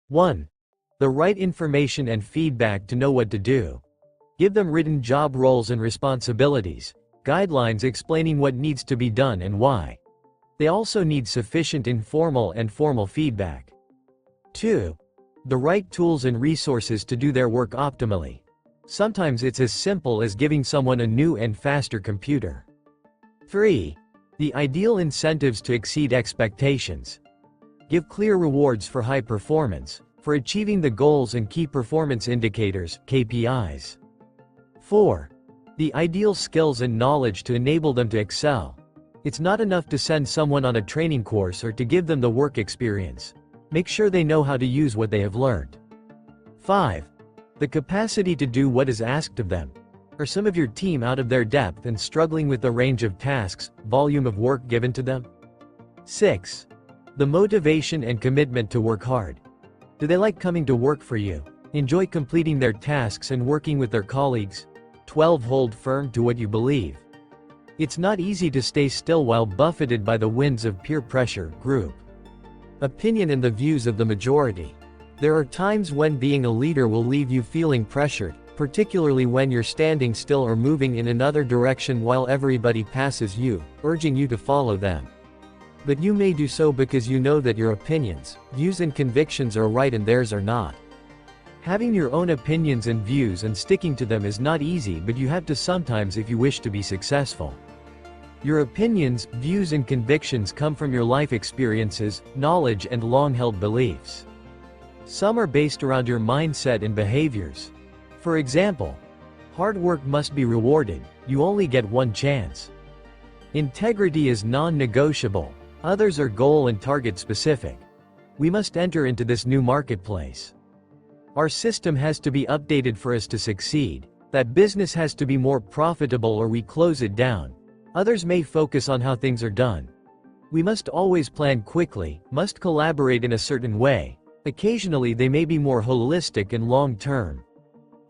1. The right information and feedback to know what to do. Give them written job roles and responsibilities, guidelines explaining what needs to be done and why. They also need sufficient informal and formal feedback. 2. The right tools and resources to do their work optimally. Sometimes it's as simple as giving someone a new and faster computer. 3. The ideal incentives to exceed expectations. Give clear rewards for high performance, for achieving the goals and key performance indicators, KPIs. 4. The ideal skills and knowledge to enable them to excel. It's not enough to send someone on a training course or to give them the work experience. Make sure they know how to use what they have learned. 5. The capacity to do what is asked of them. Are some of your team out of their depth and struggling with the range of tasks, volume of work given to them? 6. The motivation and commitment to work hard. Do they like coming to work for you, enjoy completing their tasks and working with their colleagues? 12. Hold firm to what you believe. It's not easy to stay still while buffeted by the winds of peer pressure, group opinion and the views of the majority. There are times when being a leader will leave you feeling pressured, particularly when you're standing still or moving in another direction while everybody passes you, urging you to follow them. But you may do so because you know that your opinions, views and convictions are right and theirs are not. Having your own opinions and views and sticking to them is not easy, but you have to sometimes if you wish to be successful. Your opinions, views and convictions come from your life experiences, knowledge and long-held beliefs. Some are based around your mindset and behaviors. For example, hard work must be rewarded, you only get one chance. Integrity is non-negotiable, others are goal and target specific. We must enter into this new marketplace. Our system has to be updated for us to succeed. That business has to be more profitable or we close it down. Others may focus on how things are done. We must always plan quickly, must collaborate in a certain way. Occasionally they may be more holistic and long-term.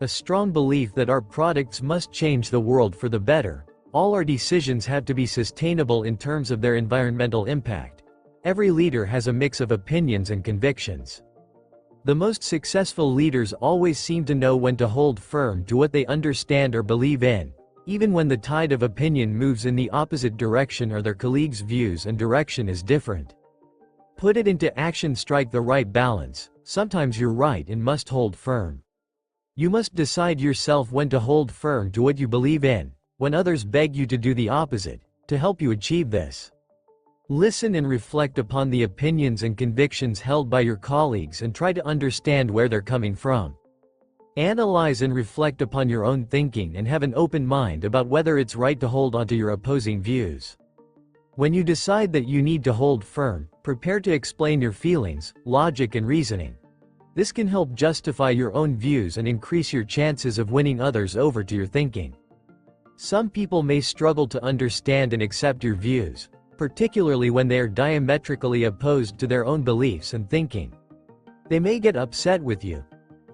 A strong belief that our products must change the world for the better. All our decisions have to be sustainable in terms of their environmental impact. Every leader has a mix of opinions and convictions. The most successful leaders always seem to know when to hold firm to what they understand or believe in, even when the tide of opinion moves in the opposite direction or their colleagues' views and direction is different. Put it into action, strike the right balance. Sometimes you're right and must hold firm. You must decide yourself when to hold firm to what you believe in, when others beg you to do the opposite, to help you achieve this. Listen and reflect upon the opinions and convictions held by your colleagues and try to understand where they're coming from. Analyze and reflect upon your own thinking and have an open mind about whether it's right to hold onto your opposing views. When you decide that you need to hold firm, prepare to explain your feelings, logic and reasoning. This can help justify your own views and increase your chances of winning others over to your thinking. Some people may struggle to understand and accept your views, particularly when they are diametrically opposed to their own beliefs and thinking. They may get upset with you.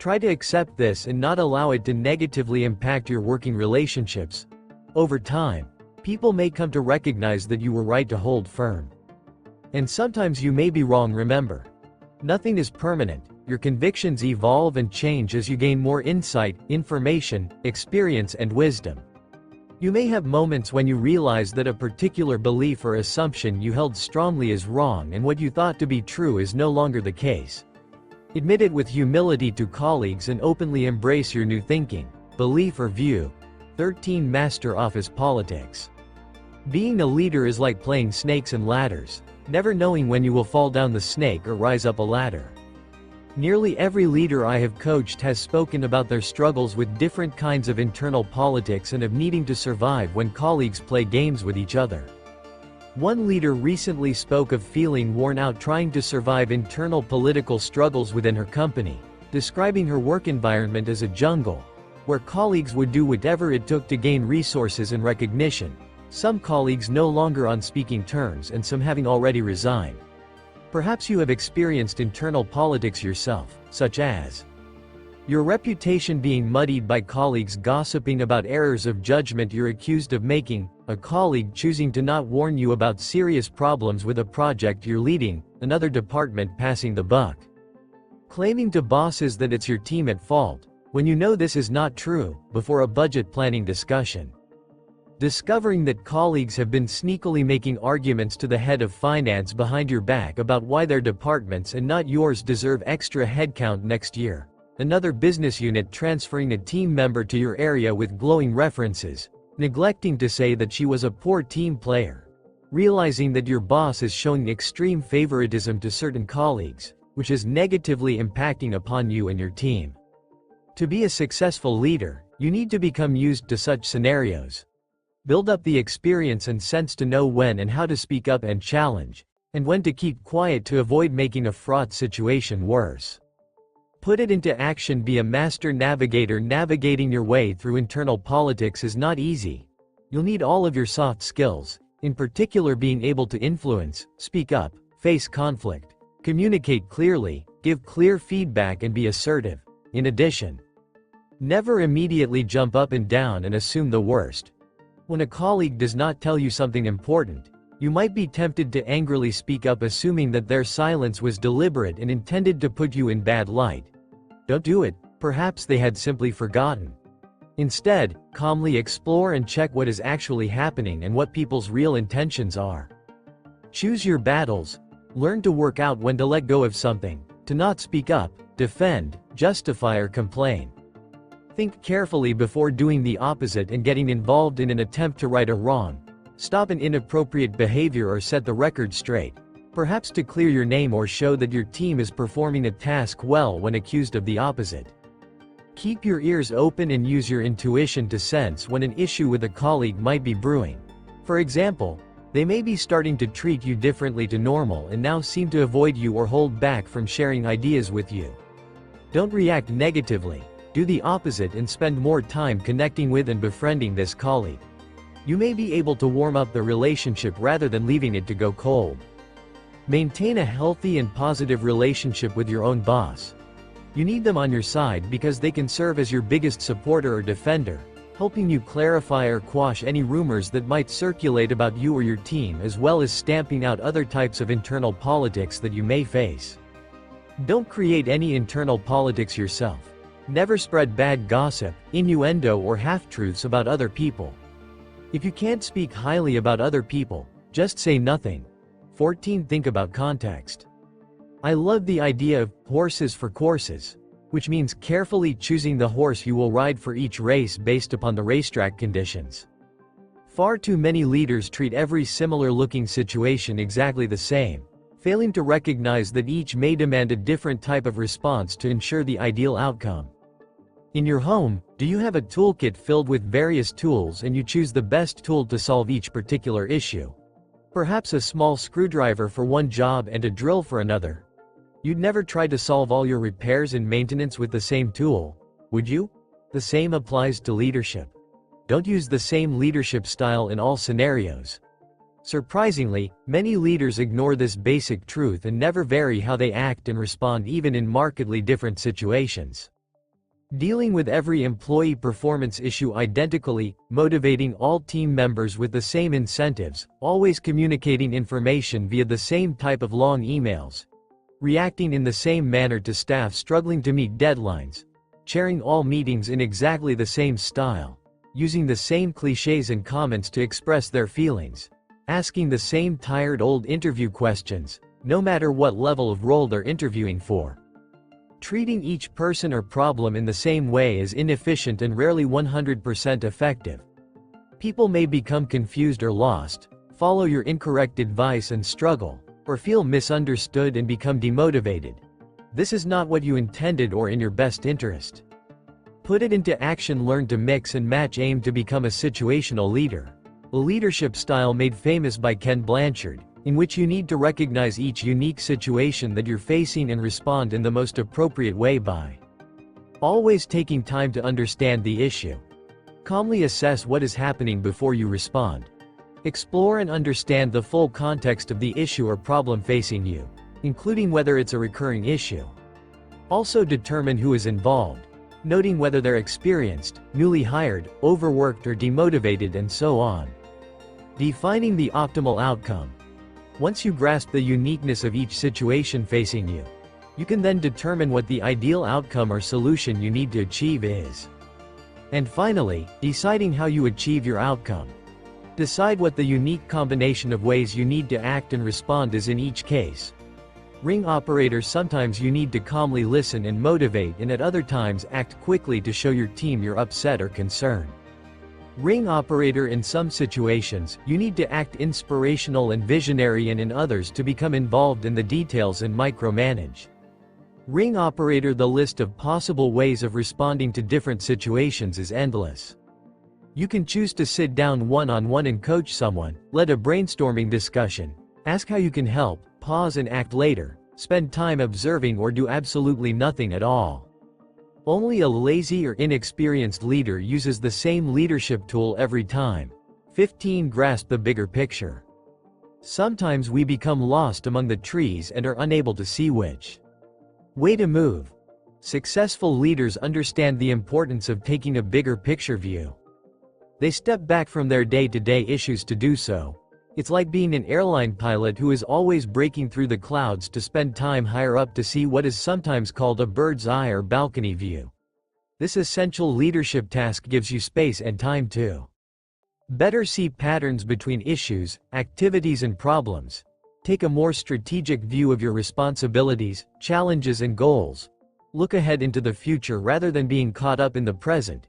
Try to accept this and not allow it to negatively impact your working relationships. Over time, people may come to recognize that you were right to hold firm. And sometimes you may be wrong. Remember, nothing is permanent. Your convictions evolve and change as you gain more insight, information, experience and wisdom. You may have moments when you realize that a particular belief or assumption you held strongly is wrong and what you thought to be true is no longer the case. Admit it with humility to colleagues and openly embrace your new thinking, belief or view. 13. Master office politics. Being a leader is like playing snakes and ladders, never knowing when you will fall down the snake or rise up a ladder. Nearly every leader I have coached has spoken about their struggles with different kinds of internal politics and of needing to survive when colleagues play games with each other. One leader recently spoke of feeling worn out trying to survive internal political struggles within her company, describing her work environment as a jungle, where colleagues would do whatever it took to gain resources and recognition, some colleagues no longer on speaking terms and some having already resigned. Perhaps you have experienced internal politics yourself, such as your reputation being muddied by colleagues gossiping about errors of judgment you're accused of making, a colleague choosing to not warn you about serious problems with a project you're leading, another department passing the buck. Claiming to bosses that it's your team at fault, when you know this is not true, before a budget planning discussion. Discovering that colleagues have been sneakily making arguments to the head of finance behind your back about why their departments and not yours deserve extra headcount next year. Another business unit transferring a team member to your area with glowing references, neglecting to say that she was a poor team player. Realizing that your boss is showing extreme favoritism to certain colleagues, which is negatively impacting upon you and your team. To be a successful leader, you need to become used to such scenarios. Build up the experience and sense to know when and how to speak up and challenge, and when to keep quiet to avoid making a fraught situation worse. Put it into action. Be a master navigator. Navigating your way through internal politics is not easy. You'll need all of your soft skills, in particular being able to influence, speak up, face conflict, communicate clearly, give clear feedback and be assertive. In addition, never immediately jump up and down and assume the worst. When a colleague does not tell you something important, you might be tempted to angrily speak up, assuming that their silence was deliberate and intended to put you in bad light. Don't do it. Perhaps they had simply forgotten. Instead, calmly explore and check what is actually happening and what people's real intentions are. Choose your battles. Learn to work out when to let go of something, to not speak up, defend, justify or complain. Think carefully before doing the opposite and getting involved in an attempt to right a wrong. Stop an inappropriate behavior or set the record straight, perhaps to clear your name or show that your team is performing a task well when accused of the opposite. Keep your ears open and use your intuition to sense when an issue with a colleague might be brewing. For example, they may be starting to treat you differently to normal and now seem to avoid you or hold back from sharing ideas with you. Don't react negatively. Do the opposite and spend more time connecting with and befriending this colleague. You may be able to warm up the relationship rather than leaving it to go cold. Maintain a healthy and positive relationship with your own boss. You need them on your side because they can serve as your biggest supporter or defender, helping you clarify or quash any rumors that might circulate about you or your team, as well as stamping out other types of internal politics that you may face. Don't create any internal politics yourself. Never spread bad gossip, innuendo or half-truths about other people. If you can't speak highly about other people, just say nothing. 14. Think about context. I love the idea of horses for courses, which means carefully choosing the horse you will ride for each race based upon the racetrack conditions. Far too many leaders treat every similar-looking situation exactly the same, failing to recognize that each may demand a different type of response to ensure the ideal outcome. In your home, do you have a toolkit filled with various tools and you choose the best tool to solve each particular issue? Perhaps a small screwdriver for one job and a drill for another. You'd never try to solve all your repairs and maintenance with the same tool, would you? The same applies to leadership. Don't use the same leadership style in all scenarios. Surprisingly, many leaders ignore this basic truth and never vary how they act and respond even in markedly different situations. Dealing with every employee performance issue identically, motivating all team members with the same incentives, always communicating information via the same type of long emails, reacting in the same manner to staff struggling to meet deadlines, chairing all meetings in exactly the same style, using the same cliches and comments to express their feelings, asking the same tired old interview questions, no matter what level of role they're interviewing for. Treating each person or problem in the same way is inefficient and rarely 100% effective. People may become confused or lost, follow your incorrect advice and struggle, or feel misunderstood and become demotivated. This is not what you intended or in your best interest. Put it into action. Learn to mix and match. Aim to become a situational leader. A leadership style made famous by Ken Blanchard, in which you need to recognize each unique situation that you're facing and respond in the most appropriate way by always taking time to understand the issue. Calmly assess what is happening before you respond. Explore and understand the full context of the issue or problem facing you, including whether it's a recurring issue. Also determine who is involved, noting whether they're experienced, newly hired, overworked or demotivated and so on. Defining the optimal outcome. Once you grasp the uniqueness of each situation facing you, You can then determine what the ideal outcome or solution you need to achieve is. And finally, deciding how you achieve your outcome. Decide what the unique combination of ways you need to act and respond is in each case. Ring operator: sometimes you need to calmly listen and motivate, and at other times act quickly to show your team you're upset or concerned. Ring operator: in some situations, you need to act inspirational and visionary, and in others to become involved in the details and micromanage. Ring operator: the list of possible ways of responding to different situations is endless. You can choose to sit down one-on-one and coach someone, lead a brainstorming discussion, ask how you can help, pause and act later, spend time observing, or do absolutely nothing at all. Only a lazy or inexperienced leader uses the same leadership tool every time. 15. Grasp the bigger picture. Sometimes we become lost among the trees and are unable to see which way to move. Successful leaders understand the importance of taking a bigger picture view. They step back from their day-to-day issues to do so. It's like being an airline pilot who is always breaking through the clouds to spend time higher up to see what is sometimes called a bird's eye or balcony view. This essential leadership task gives you space and time to better see patterns between issues, activities and problems. Take a more strategic view of your responsibilities, challenges and goals. Look ahead into the future rather than being caught up in the present.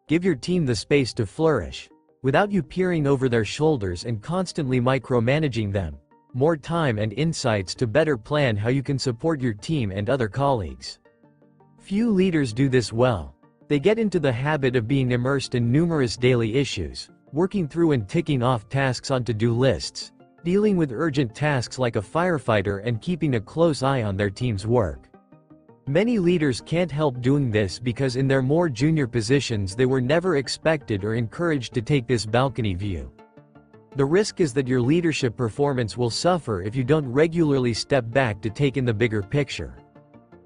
Give your team the space to flourish, without you peering over their shoulders and constantly micromanaging them. More time and insights to better plan how you can support your team and other colleagues. Few leaders do this well. They get into the habit of being immersed in numerous daily issues, working through and ticking off tasks on to-do lists, dealing with urgent tasks like a firefighter, and keeping a close eye on their team's work. Many leaders can't help doing this because in their more junior positions they were never expected or encouraged to take this balcony view. The risk is that your leadership performance will suffer if you don't regularly step back to take in the bigger picture.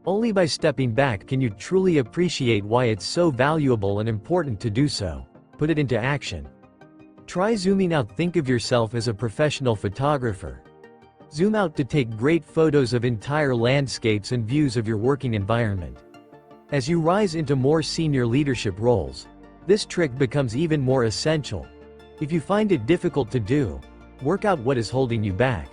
Only by stepping back can you truly appreciate why it's so valuable and important to do so. Put it into action. Try zooming out. Think of yourself as a professional photographer. Zoom out to take great photos of entire landscapes and views of your working environment. As you rise into more senior leadership roles, this trick becomes even more essential. If you find it difficult to do, work out what is holding you back.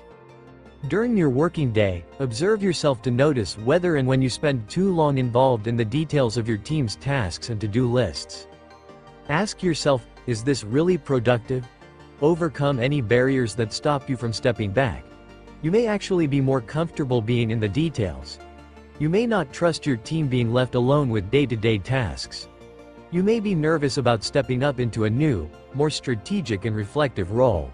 During your working day, observe yourself to notice whether and when you spend too long involved in the details of your team's tasks and to-do lists. Ask yourself, is this really productive? Overcome any barriers that stop you from stepping back. You may actually be more comfortable being in the details. You may not trust your team being left alone with day-to-day tasks. You may be nervous about stepping up into a new, more strategic and reflective role.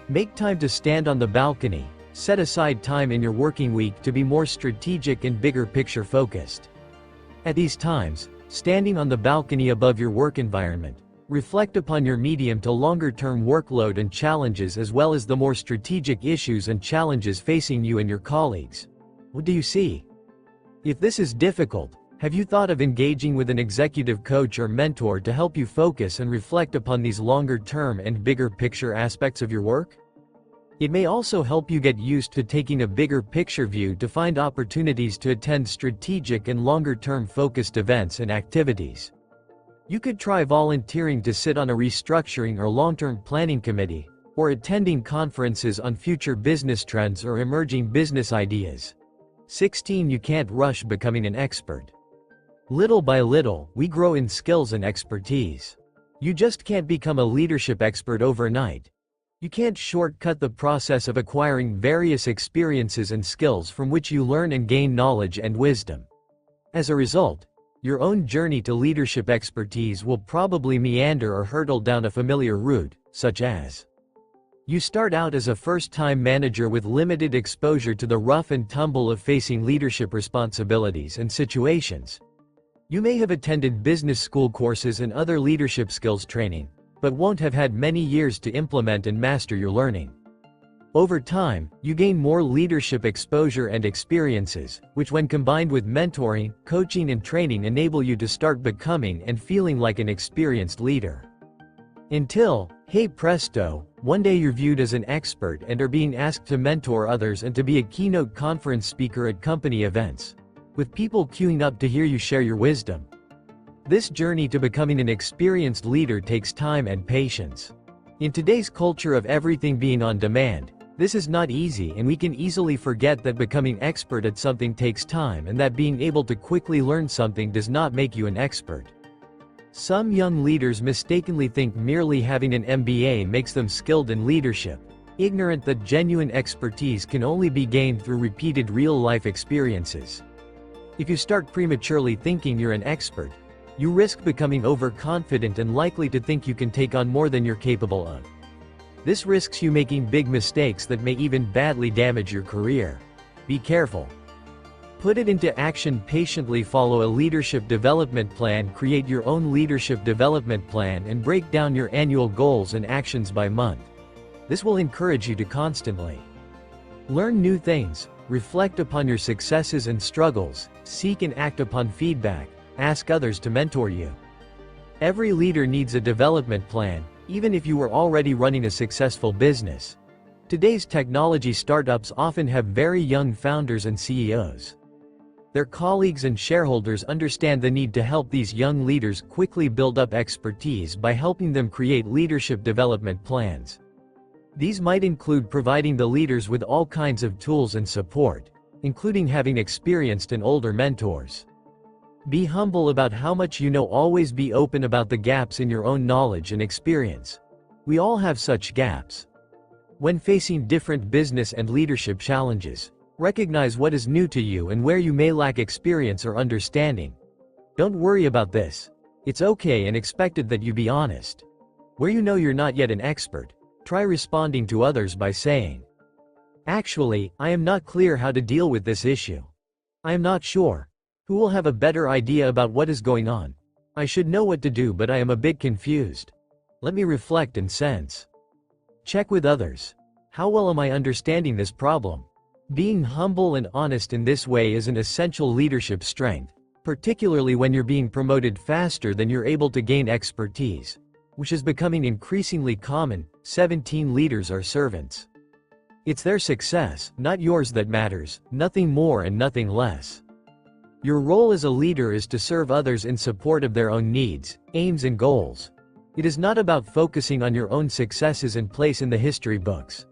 Make time to stand on the balcony. Set aside time in your working week to be more strategic and bigger picture focused. At these times, standing on the balcony above your work environment, reflect upon your medium to longer term workload and challenges, as well as the more strategic issues and challenges facing you and your colleagues. What do you see? If this is difficult, have you thought of engaging with an executive coach or mentor to help you focus and reflect upon these longer term and bigger picture aspects of your work? It may also help you get used to taking a bigger picture view to find opportunities to attend strategic and longer term focused events and activities. You could try volunteering to sit on a restructuring or long-term planning committee, or attending conferences on future business trends or emerging business ideas. 16. You can't rush becoming an expert. Little by little, we grow in skills and expertise. You just can't become a leadership expert overnight. You can't shortcut the process of acquiring various experiences and skills from which you learn and gain knowledge and wisdom. As a result, your own journey to leadership expertise will probably meander or hurtle down a familiar route, such as: you start out as a first-time manager with limited exposure to the rough and tumble of facing leadership responsibilities and situations. You may have attended business school courses and other leadership skills training, but won't have had many years to implement and master your learning. Over time, you gain more leadership exposure and experiences, which when combined with mentoring, coaching and training enable you to start becoming and feeling like an experienced leader. Until, Hey presto, one day you're viewed as an expert and are being asked to mentor others and to be a keynote conference speaker at company events, with people queuing up to hear you share your wisdom. This journey to becoming an experienced leader takes time and patience. In today's culture of everything being on demand, this is not easy, and we can easily forget that becoming expert at something takes time and that being able to quickly learn something does not make you an expert. Some young leaders mistakenly think merely having an MBA makes them skilled in leadership, ignorant that genuine expertise can only be gained through repeated real-life experiences. If you start prematurely thinking you're an expert, you risk becoming overconfident and likely to think you can take on more than you're capable of. This risks you making big mistakes that may even badly damage your career. Be careful. Put it into action. Patiently follow a leadership development plan. Create your own leadership development plan and break down your annual goals and actions by month. This will encourage you to constantly learn new things, reflect upon your successes and struggles, seek and act upon feedback, ask others to mentor you. Every leader needs a development plan, even if you were already running a successful business. Today's technology startups often have very young founders and CEOs. Their colleagues and shareholders understand the need to help these young leaders quickly build up expertise by helping them create leadership development plans. These might include providing the leaders with all kinds of tools and support, including having experienced and older mentors. Be humble about how much you know. Always be open about the gaps in your own knowledge and experience. We all have such gaps. When facing different business and leadership challenges, recognize what is new to you and where you may lack experience or understanding. Don't worry about this. It's okay and expected that you be honest. Where you know you're not yet an expert, try responding to others by saying, "Actually, I am not clear how to deal with this issue. I am not sure. Who will have a better idea about what is going on? I should know what to do, but I am a bit confused. Let me reflect and sense." Check with others. How well am I understanding this problem? Being humble and honest in this way is an essential leadership strength, particularly when you're being promoted faster than you're able to gain expertise, which is becoming increasingly common. 17 leaders are servants. It's their success, not yours, that matters, nothing more and nothing less. Your role as a leader is to serve others in support of their own needs, aims and goals. It is not about focusing on your own successes and place in the history books.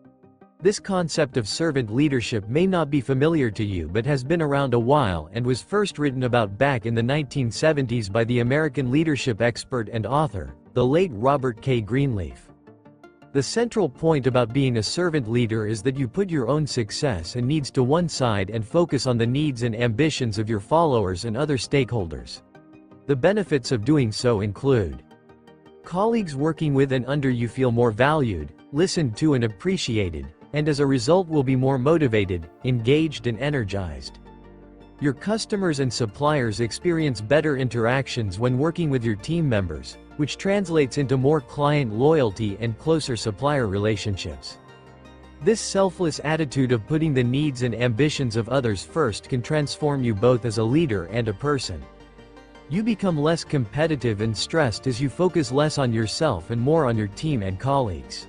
This concept of servant leadership may not be familiar to you, but has been around a while and was first written about back in the 1970s by the American leadership expert and author, the late Robert K. Greenleaf. The central point about being a servant leader is that you put your own success and needs to one side and focus on the needs and ambitions of your followers and other stakeholders. The benefits of doing so include colleagues working with and under you feel more valued, listened to and appreciated, and as a result will be more motivated, engaged and energized. Your customers and suppliers experience better interactions when working with your team members, which translates into more client loyalty and closer supplier relationships. This selfless attitude of putting the needs and ambitions of others first can transform you both as a leader and a person. You become less competitive and stressed as you focus less on yourself and more on your team and colleagues.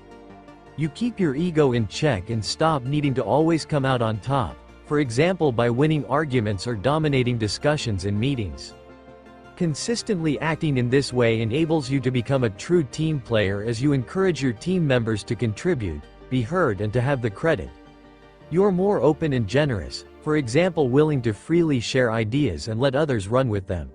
You keep your ego in check and stop needing to always come out on top, for example by winning arguments or dominating discussions in meetings. Consistently acting in this way enables you to become a true team player as you encourage your team members to contribute, be heard and to have the credit. You are more open and generous, for example willing to freely share ideas and let others run with them.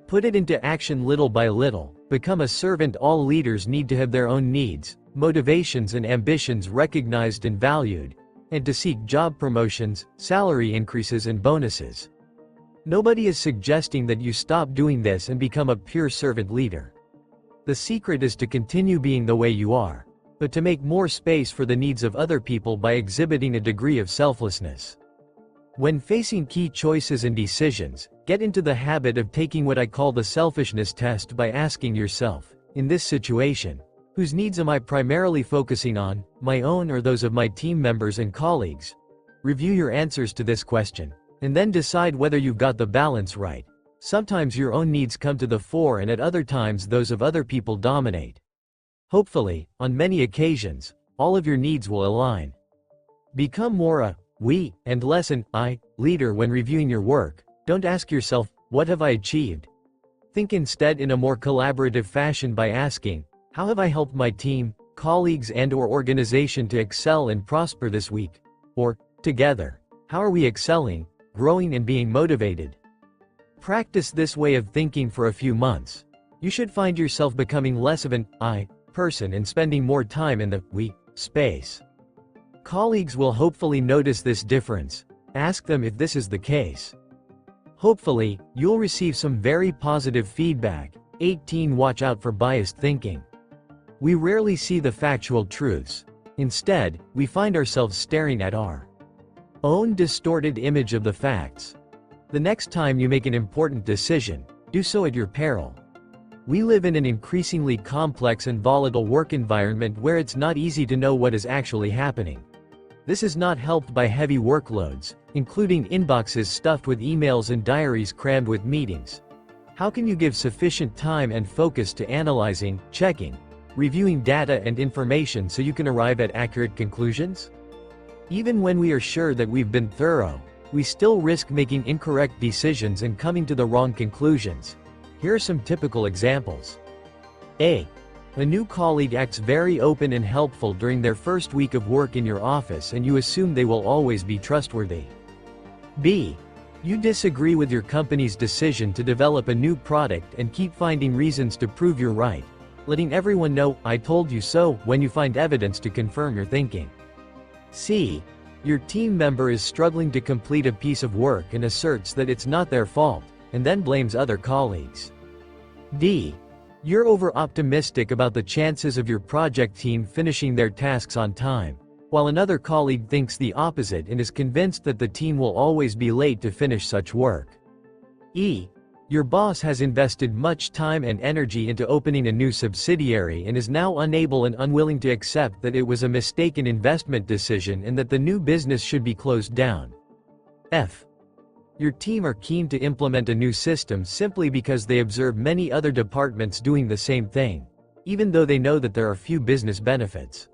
Put it into action little by little. Become a servant. All leaders need to have their own needs, motivations and ambitions recognized and valued, and to seek job promotions, salary increases and bonuses. Nobody is suggesting that you stop doing this and become a pure servant leader. The secret is to continue being the way you are, but to make more space for the needs of other people by exhibiting a degree of selflessness. When facing key choices and decisions, get into the habit of taking what I call the selfishness test by asking yourself, in this situation, whose needs am I primarily focusing on, my own or those of my team members and colleagues? Review your answers to this question, and then decide whether you've got the balance right. Sometimes your own needs come to the fore and at other times those of other people dominate. Hopefully, on many occasions, all of your needs will align. Become more a we and less an I leader when reviewing your work. Don't ask yourself, what have I achieved? Think instead in a more collaborative fashion by asking, how have I helped my team, colleagues and/or organization to excel and prosper this week? Or, together, how are we excelling, growing and being motivated? Practice this way of thinking for a few months. You should find yourself becoming less of an I person and spending more time in the we space. Colleagues will hopefully notice this difference. Ask them if this is the case. Hopefully, you'll receive some very positive feedback. 18. Watch out for biased thinking. We rarely see the factual truths. Instead, we find ourselves staring at our own distorted image of the facts. The next time you make an important decision, do so at your peril. We live in an increasingly complex and volatile work environment where it's not easy to know what is actually happening. This is not helped by heavy workloads, including inboxes stuffed with emails and diaries crammed with meetings. How can you give sufficient time and focus to analyzing, checking, reviewing data and information so you can arrive at accurate conclusions? Even when we are sure that we've been thorough, we still risk making incorrect decisions and coming to the wrong conclusions. Here are some typical examples. A new colleague acts very open and helpful during their first week of work in your office and you assume they will always be trustworthy. B. You disagree with your company's decision to develop a new product and keep finding reasons to prove you're right, letting everyone know, I told you so, when you find evidence to confirm your thinking. C. Your team member is struggling to complete a piece of work and asserts that it's not their fault, and then blames other colleagues. D. You're over-optimistic about the chances of your project team finishing their tasks on time, while another colleague thinks the opposite and is convinced that the team will always be late to finish such work. E. Your boss has invested much time and energy into opening a new subsidiary and is now unable and unwilling to accept that it was a mistaken investment decision and that the new business should be closed down. F. Your team are keen to implement a new system simply because they observe many other departments doing the same thing, even though they know that there are few business benefits.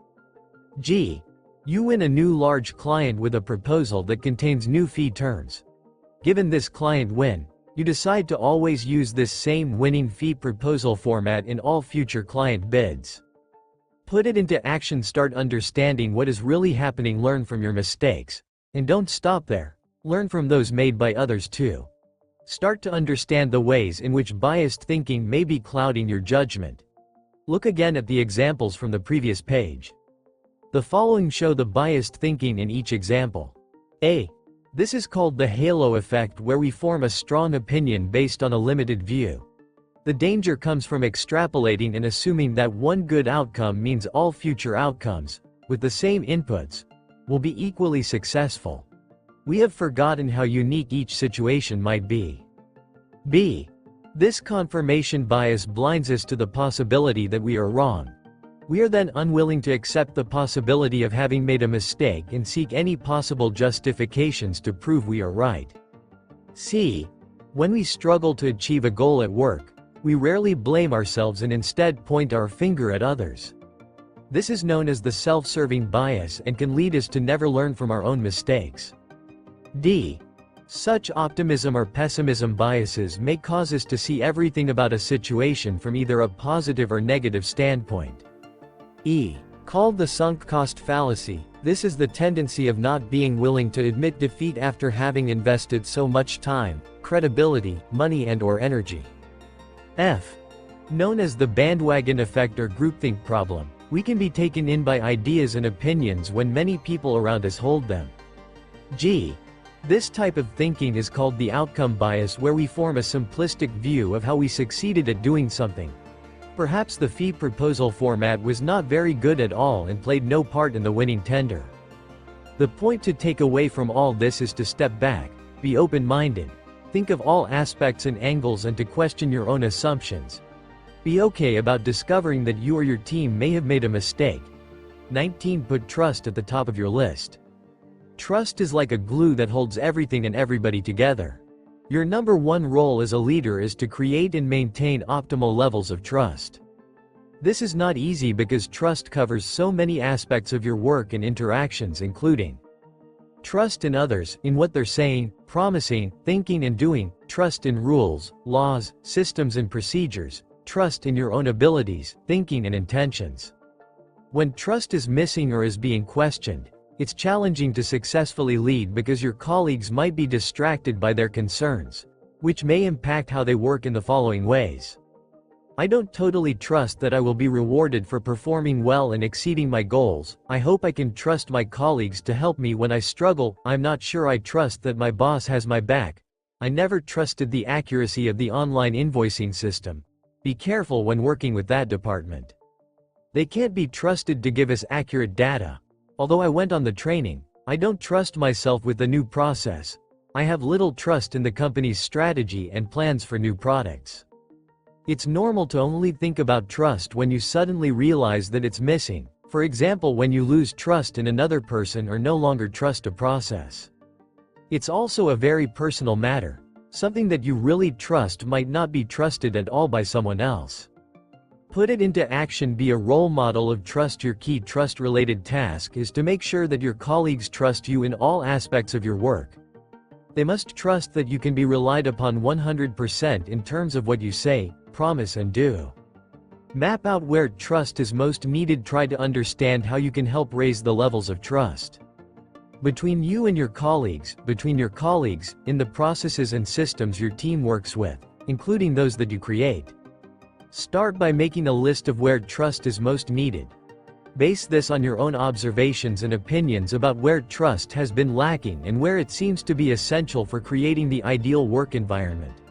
G. You win a new large client with a proposal that contains new fee terms. Given this client win, you decide to always use this same winning fee proposal format in all future client bids. Put it into action. Start understanding what is really happening. Learn from your mistakes. And don't stop there. Learn from those made by others too. Start to understand the ways in which biased thinking may be clouding your judgment. Look again at the examples from the previous page. The following show the biased thinking in each example. A. This is called the halo effect, where we form a strong opinion based on a limited view. The danger comes from extrapolating and assuming that one good outcome means all future outcomes, with the same inputs, will be equally successful. We have forgotten how unique each situation might be. B. This confirmation bias blinds us to the possibility that we are wrong. We are then unwilling to accept the possibility of having made a mistake and seek any possible justifications to prove we are right. C. When we struggle to achieve a goal at work, we rarely blame ourselves and instead point our finger at others. This is known as the self-serving bias and can lead us to never learn from our own mistakes. D. Such optimism or pessimism biases may cause us to see everything about a situation from either a positive or negative standpoint. E. Called the sunk cost fallacy, this is the tendency of not being willing to admit defeat after having invested so much time, credibility, money and/or energy. F. Known as the bandwagon effect or groupthink problem, we can be taken in by ideas and opinions when many people around us hold them. G. This type of thinking is called the outcome bias, where we form a simplistic view of how we succeeded at doing something. Perhaps the fee proposal format was not very good at all and played no part in the winning tender. The point to take away from all this is to step back, be open-minded, think of all aspects and angles and to question your own assumptions. Be okay about discovering that you or your team may have made a mistake. 19. Put trust at the top of your list. Trust is like a glue that holds everything and everybody together. Your number one role as a leader is to create and maintain optimal levels of trust. This is not easy because trust covers so many aspects of your work and interactions, including trust in others, in what they're saying, promising, thinking and doing, trust in rules, laws, systems and procedures, trust in your own abilities, thinking and intentions. When trust is missing or is being questioned, it's challenging to successfully lead because your colleagues might be distracted by their concerns, which may impact how they work in the following ways. I don't totally trust that I will be rewarded for performing well and exceeding my goals. I hope I can trust my colleagues to help me when I struggle. I'm not sure I trust that my boss has my back. I never trusted the accuracy of the online invoicing system. Be careful when working with that department. They can't be trusted to give us accurate data. Although I went on the training, I don't trust myself with the new process. I have little trust in the company's strategy and plans for new products. It's normal to only think about trust when you suddenly realize that it's missing, for example when you lose trust in another person or no longer trust a process. It's also a very personal matter. Something that you really trust might not be trusted at all by someone else. Put it into action. Be a role model of trust. Your key trust-related task is to make sure that your colleagues trust you in all aspects of your work. They must trust that you can be relied upon 100% in terms of what you say, promise and do. Map out where trust is most needed. Try to understand how you can help raise the levels of trust between you and your colleagues, in the processes and systems your team works with, including those that you create. Start by making a list of where trust is most needed. Base this on your own observations and opinions about where trust has been lacking and where it seems to be essential for creating the ideal work environment.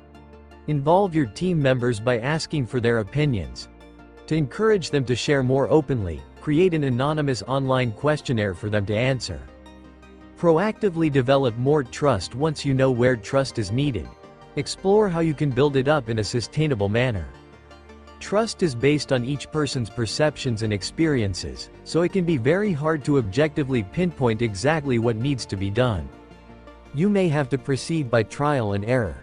Involve your team members by asking for their opinions. To encourage them to share more openly, create an anonymous online questionnaire for them to answer. Proactively develop more trust. Once you know where trust is needed, explore how you can build it up in a sustainable manner. Trust is based on each person's perceptions and experiences, so it can be very hard to objectively pinpoint exactly what needs to be done. You may have to proceed by trial and error.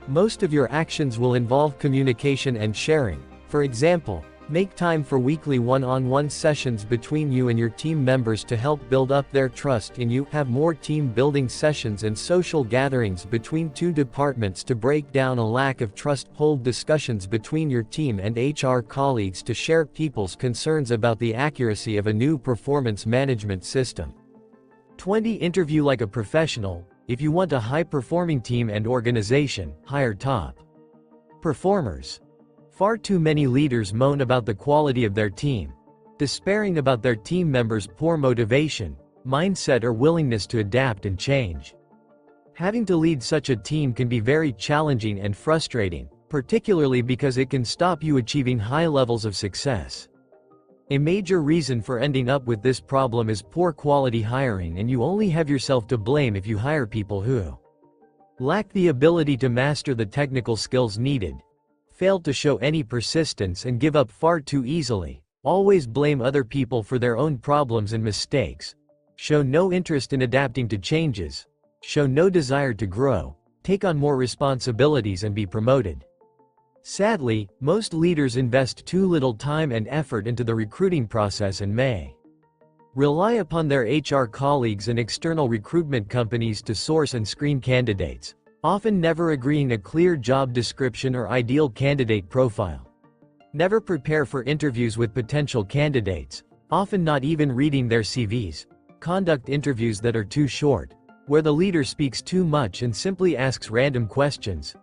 Most of your actions will involve communication and sharing. For example, make time for weekly one-on-one sessions between you and your team members to help build up their trust in you. Have more team-building sessions and social gatherings between two departments to break down a lack of trust. Hold discussions between your team and HR colleagues to share people's concerns about the accuracy of a new performance management system. 20. Interview like a professional. If you want a high-performing team and organization, hire top performers. Far too many leaders moan about the quality of their team, despairing about their team members' poor motivation, mindset or willingness to adapt and change. Having to lead such a team can be very challenging and frustrating, particularly because it can stop you achieving high levels of success. A major reason for ending up with this problem is poor quality hiring, and you only have yourself to blame if you hire people who lack the ability to master the technical skills needed, failed to show any persistence and give up far too easily, always blame other people for their own problems and mistakes, show no interest in adapting to changes, show no desire to grow, take on more responsibilities and be promoted. Sadly, most leaders invest too little time and effort into the recruiting process and may rely upon their HR colleagues and external recruitment companies to source and screen candidates, often never agreeing a clear job description or ideal candidate profile. Never prepare for interviews with potential candidates, often not even reading their CVs. Conduct interviews that are too short, where the leader speaks too much and simply asks random questions.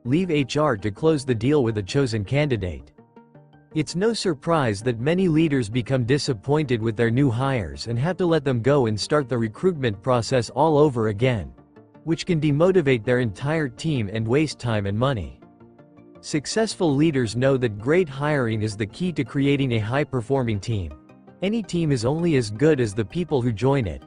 Leave HR to close the deal with a chosen candidate. It's no surprise that many leaders become disappointed with their new hires and have to let them go and start the recruitment process all over again, which can demotivate their entire team and waste time and money. Successful leaders know that great hiring is the key to creating a high-performing team. Any team is only as good as the people who join it.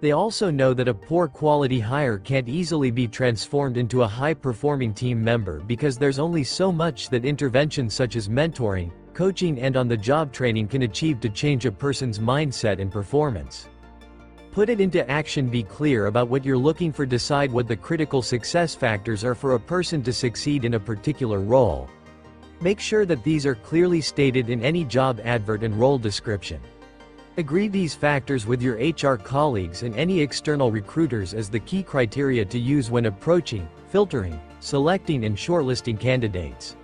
They also know that a poor quality hire can't easily be transformed into a high-performing team member because there's only so much that interventions such as mentoring, coaching and on-the-job training can achieve to change a person's mindset and performance. Put it into action. Be clear about what you're looking for. Decide what the critical success factors are for a person to succeed in a particular role. Make sure that these are clearly stated in any job advert and role description. Agree these factors with your HR colleagues and any external recruiters as the key criteria to use when approaching, filtering, selecting and shortlisting candidates.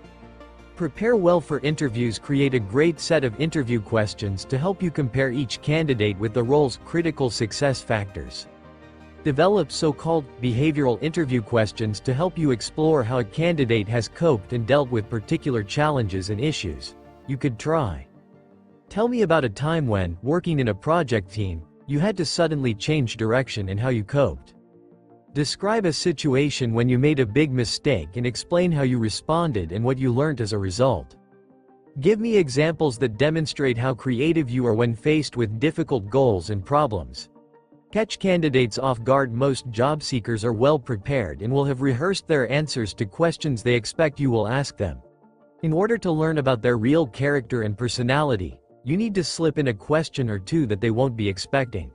Prepare well for interviews. Create a great set of interview questions to help you compare each candidate with the role's critical success factors. Develop so-called behavioral interview questions to help you explore how a candidate has coped and dealt with particular challenges and issues. You could try. Tell me about a time when, working in a project team, you had to suddenly change direction and how you coped. Describe a situation when you made a big mistake and explain how you responded and what you learned as a result. Give me examples that demonstrate how creative you are when faced with difficult goals and problems. Catch candidates off guard. Most job seekers are well prepared and will have rehearsed their answers to questions they expect you will ask them. In order to learn about their real character and personality, you need to slip in a question or two that they won't be expecting.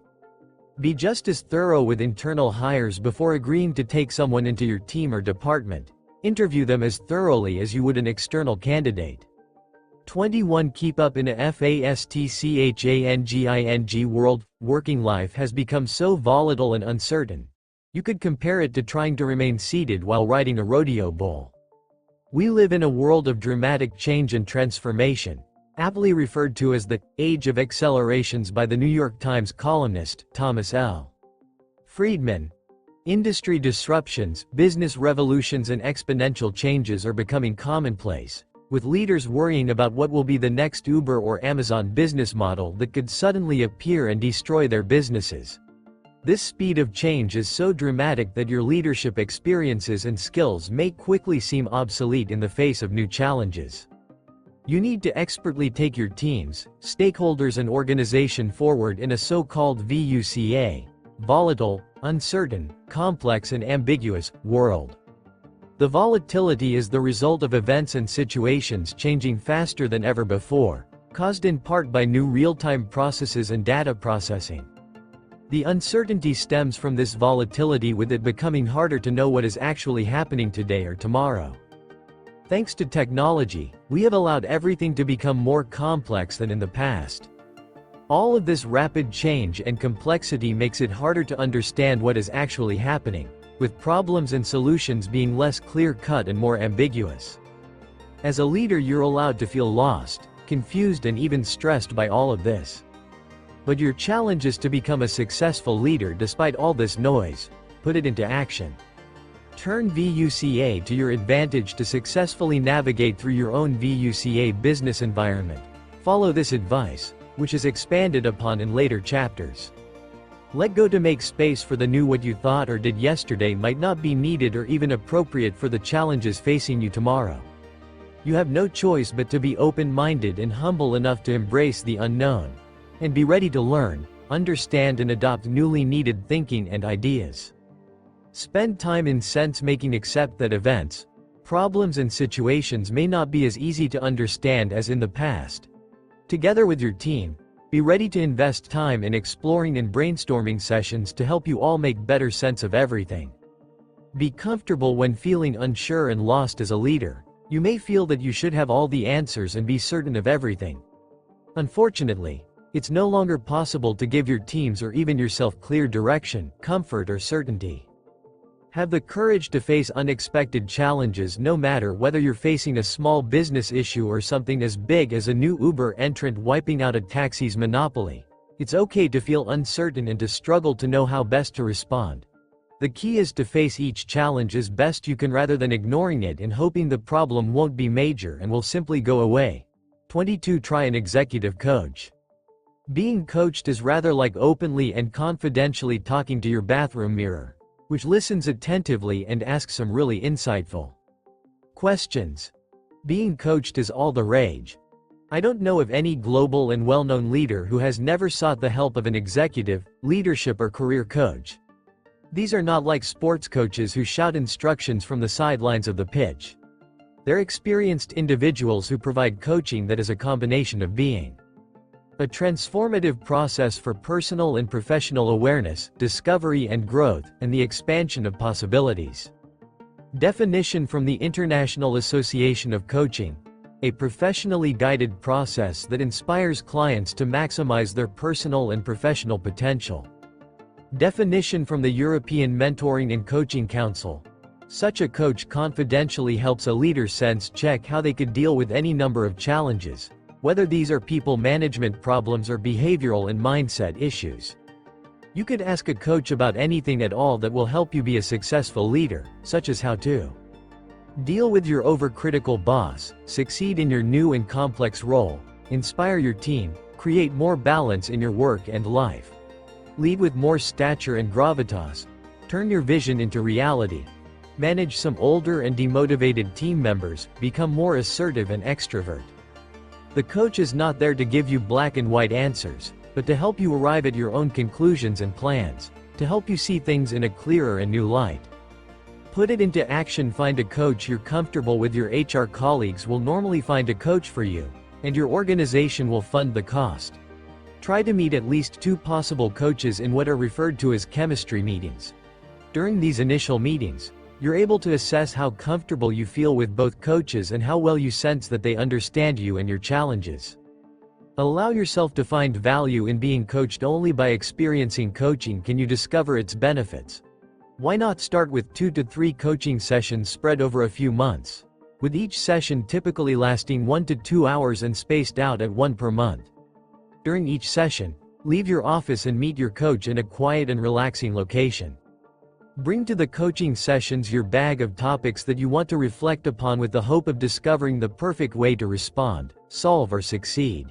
Be just as thorough with internal hires before agreeing to take someone into your team or department. Interview them as thoroughly as you would an external candidate. 21. Keep up in a fast-changing world. Working life has become so volatile and uncertain. You could compare it to trying to remain seated while riding a rodeo bull. We live in a world of dramatic change and transformation, aptly referred to as the age of accelerations by the New York Times columnist Thomas L. Friedman. Industry disruptions, business revolutions and exponential changes are becoming commonplace, with leaders worrying about what will be the next Uber or Amazon business model that could suddenly appear and destroy their businesses. This speed of change is so dramatic that your leadership experiences and skills may quickly seem obsolete in the face of new challenges. You need to expertly take your teams, stakeholders and organization forward in a so-called VUCA, volatile, uncertain, complex and ambiguous world. The volatility is the result of events and situations changing faster than ever before, caused in part by new real-time processes and data processing. The uncertainty stems from this volatility, with it becoming harder to know what is actually happening today or tomorrow. Thanks to technology, we have allowed everything to become more complex than in the past. All of this rapid change and complexity makes it harder to understand what is actually happening, with problems and solutions being less clear-cut and more ambiguous. As a leader, you're allowed to feel lost, confused and even stressed by all of this. But your challenge is to become a successful leader despite all this noise. Put it into action. Turn VUCA to your advantage to successfully navigate through your own VUCA business environment. Follow this advice, which is expanded upon in later chapters. Let go to make space for the new. What you thought or did yesterday might not be needed or even appropriate for the challenges facing you tomorrow. You have no choice but to be open-minded and humble enough to embrace the unknown, and be ready to learn, understand and adopt newly needed thinking and ideas. Spend time in sense-making. Accept that events, problems and situations may not be as easy to understand as in the past. Together with your team, be ready to invest time in exploring and brainstorming sessions to help you all make better sense of everything. Be comfortable when feeling unsure and lost. As a leader, you may feel that you should have all the answers and be certain of everything. Unfortunately, it's no longer possible to give your teams or even yourself clear direction, comfort or certainty. Have the courage to face unexpected challenges, no matter whether you're facing a small business issue or something as big as a new Uber entrant wiping out a taxi's monopoly. It's okay to feel uncertain and to struggle to know how best to respond. The key is to face each challenge as best you can rather than ignoring it and hoping the problem won't be major and will simply go away. 22. Try an executive coach. Being coached is rather like openly and confidentially talking to your bathroom mirror, which listens attentively and asks some really insightful questions. Being coached is all the rage. I don't know of any global and well-known leader who has never sought the help of an executive, leadership or career coach. These are not like sports coaches who shout instructions from the sidelines of the pitch. They're experienced individuals who provide coaching that is a combination of being a transformative process for personal and professional awareness, discovery and growth, and the expansion of possibilities. Definition from the International Association of Coaching. A professionally guided process that inspires clients to maximize their personal and professional potential. Definition from the European Mentoring and Coaching Council. Such a coach confidentially helps a leader sense check how they could deal with any number of challenges, whether these are people management problems or behavioral and mindset issues. You could ask a coach about anything at all that will help you be a successful leader, such as how to deal with your overcritical boss, succeed in your new and complex role, inspire your team, create more balance in your work and life, lead with more stature and gravitas, turn your vision into reality, manage some older and demotivated team members, become more assertive and extrovert. The coach is not there to give you black and white answers, but to help you arrive at your own conclusions and plans, to help you see things in a clearer and new light. Put it into action. Find a coach you're comfortable with. Your HR colleagues will normally find a coach for you, and your organization will fund the cost. Try to meet at least 2 possible coaches in what are referred to as chemistry meetings. During these initial meetings, you're able to assess how comfortable you feel with both coaches and how well you sense that they understand you and your challenges. Allow yourself to find value in being coached. Only by experiencing coaching can you discover its benefits. Why not start with 2 to 3 coaching sessions spread over a few months, with each session typically lasting 1 to 2 hours and spaced out at 1 per month. During each session, leave your office and meet your coach in a quiet and relaxing location. Bring to the coaching sessions your bag of topics that you want to reflect upon with the hope of discovering the perfect way to respond, solve or succeed.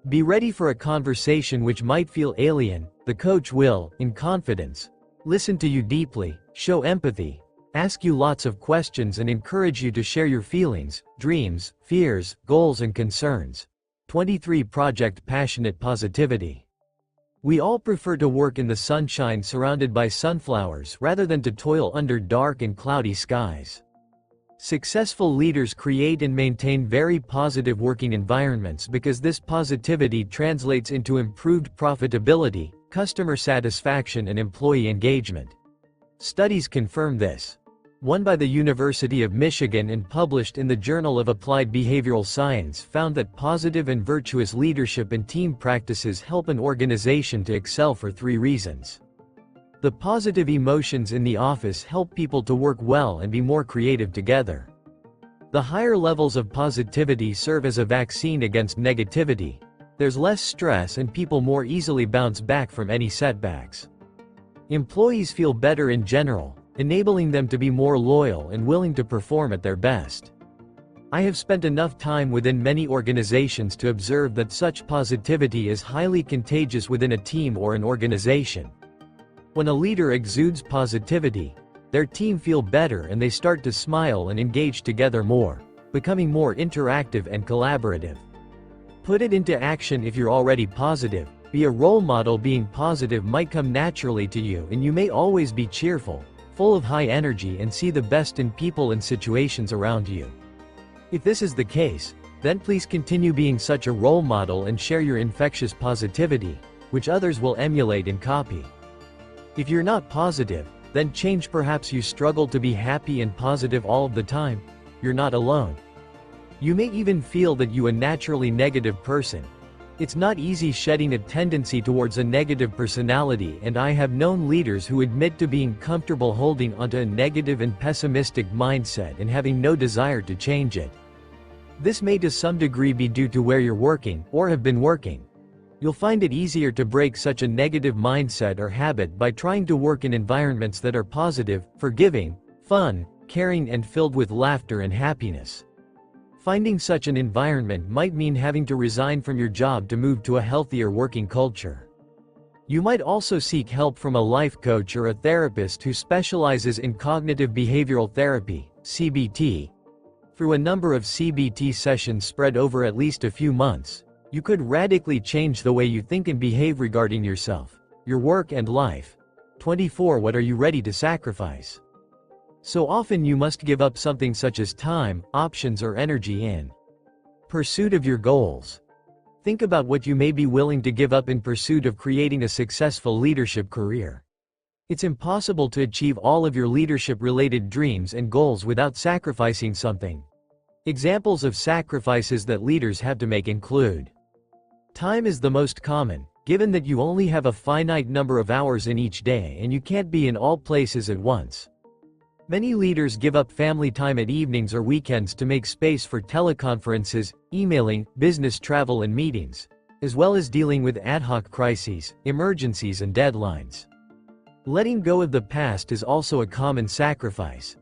Be ready for a conversation which might feel alien. The coach will, in confidence, listen to you deeply, show empathy, ask you lots of questions and encourage you to share your feelings, dreams, fears, goals and concerns. 23 Project Passionate Positivity. We all prefer to work in the sunshine surrounded by sunflowers rather than to toil under dark and cloudy skies. Successful leaders create and maintain very positive working environments because this positivity translates into improved profitability, customer satisfaction and employee engagement. Studies confirm this. One by the University of Michigan and published in the Journal of Applied Behavioral Science found that positive and virtuous leadership and team practices help an organization to excel for 3 reasons. The positive emotions in the office help people to work well and be more creative together. The higher levels of positivity serve as a vaccine against negativity. There's less stress and people more easily bounce back from any setbacks. Employees feel better in general, enabling them to be more loyal and willing to perform at their best. I have spent enough time within many organizations to observe that such positivity is highly contagious within a team or an organization. When a leader exudes positivity, their team feel better and they start to smile and engage together more, becoming more interactive and collaborative. Put it into action. If you're already positive, be a role model. Being positive might come naturally to you and you may always be cheerful, full of high energy and see the best in people and situations around you. If this is the case, then please continue being such a role model and share your infectious positivity, which others will emulate and copy. If you're not positive, then change. Perhaps you struggle to be happy and positive all of the time. You're not alone. You may even feel that you're a naturally negative person. It's not easy shedding a tendency towards a negative personality, and I have known leaders who admit to being comfortable holding onto a negative and pessimistic mindset and having no desire to change it. This may to some degree be due to where you're working, or have been working. You'll find it easier to break such a negative mindset or habit by trying to work in environments that are positive, forgiving, fun, caring and filled with laughter and happiness. Finding such an environment might mean having to resign from your job to move to a healthier working culture. You might also seek help from a life coach or a therapist who specializes in cognitive behavioral therapy, CBT. Through a number of CBT sessions spread over at least a few months, you could radically change the way you think and behave regarding yourself, your work and life. 24 What are you ready to sacrifice? So often you must give up something such as time, options or energy in pursuit of your goals. Think about what you may be willing to give up in pursuit of creating a successful leadership career. It's impossible to achieve all of your leadership-related dreams and goals without sacrificing something. Examples of sacrifices that leaders have to make include: time is the most common, given that you only have a finite number of hours in each day and you can't be in all places at once. Many leaders give up family time at evenings or weekends to make space for teleconferences, emailing, business travel and meetings, as well as dealing with ad hoc crises, emergencies and deadlines. Letting go of the past is also a common sacrifice.